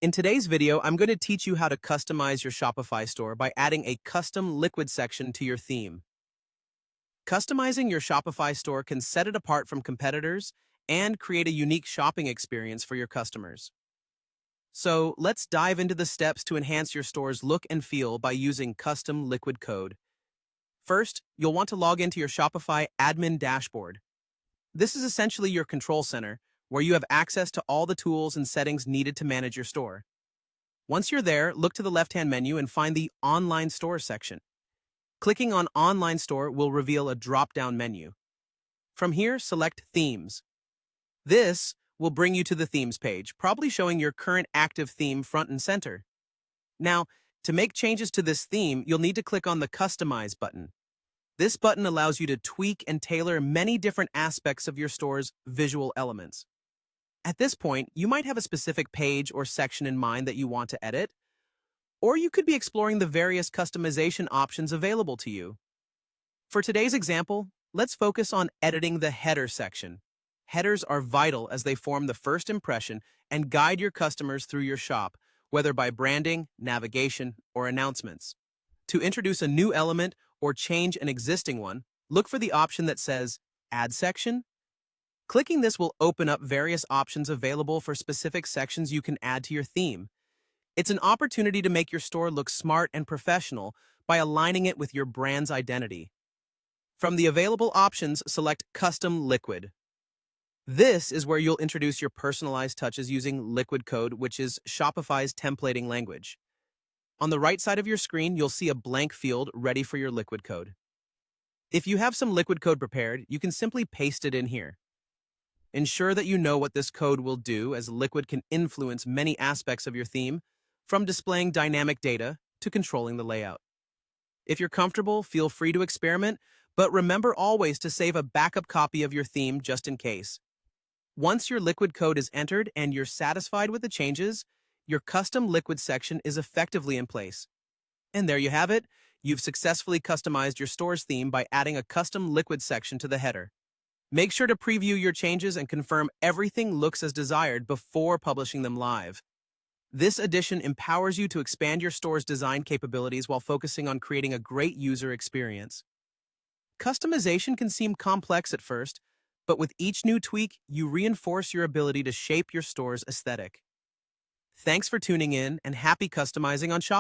In today's video, I'm going to teach you how to customize your Shopify store by adding a custom liquid section to your theme. Customizing your Shopify store can set it apart from competitors and create a unique shopping experience for your customers. So let's dive into the steps to enhance your store's look and feel by using custom liquid code. First, you'll want to log into your Shopify admin dashboard. This is essentially your control center, where you have access to all the tools and settings needed to manage your store. Once you're there, look to the left-hand menu and find the Online Store section. Clicking on Online Store will reveal a drop-down menu. From here, select Themes. This will bring you to the Themes page, probably showing your current active theme front and center. Now, to make changes to this theme, you'll need to click on the Customize button. This button allows you to tweak and tailor many different aspects of your store's visual elements. At this point, you might have a specific page or section in mind that you want to edit, or you could be exploring the various customization options available to you. For today's example, let's focus on editing the header section. Headers are vital as they form the first impression and guide your customers through your shop, whether by branding, navigation, or announcements. To introduce a new element or change an existing one, look for the option that says Add Section. Clicking this will open up various options available for specific sections you can add to your theme. It's an opportunity to make your store look smart and professional by aligning it with your brand's identity. From the available options, select Custom Liquid. This is where you'll introduce your personalized touches using Liquid Code, which is Shopify's templating language. On the right side of your screen, you'll see a blank field ready for your Liquid Code. If you have some Liquid Code prepared, you can simply paste it in here. Ensure that you know what this code will do, as Liquid can influence many aspects of your theme, from displaying dynamic data to controlling the layout. If you're comfortable, feel free to experiment, but remember always to save a backup copy of your theme just in case. Once your Liquid code is entered and you're satisfied with the changes, your custom Liquid section is effectively in place. And there you have it. You've successfully customized your store's theme by adding a custom Liquid section to the header. Make sure to preview your changes and confirm everything looks as desired before publishing them live. This addition empowers you to expand your store's design capabilities while focusing on creating a great user experience. Customization can seem complex at first, but with each new tweak, you reinforce your ability to shape your store's aesthetic. Thanks for tuning in, and happy customizing on Shopify.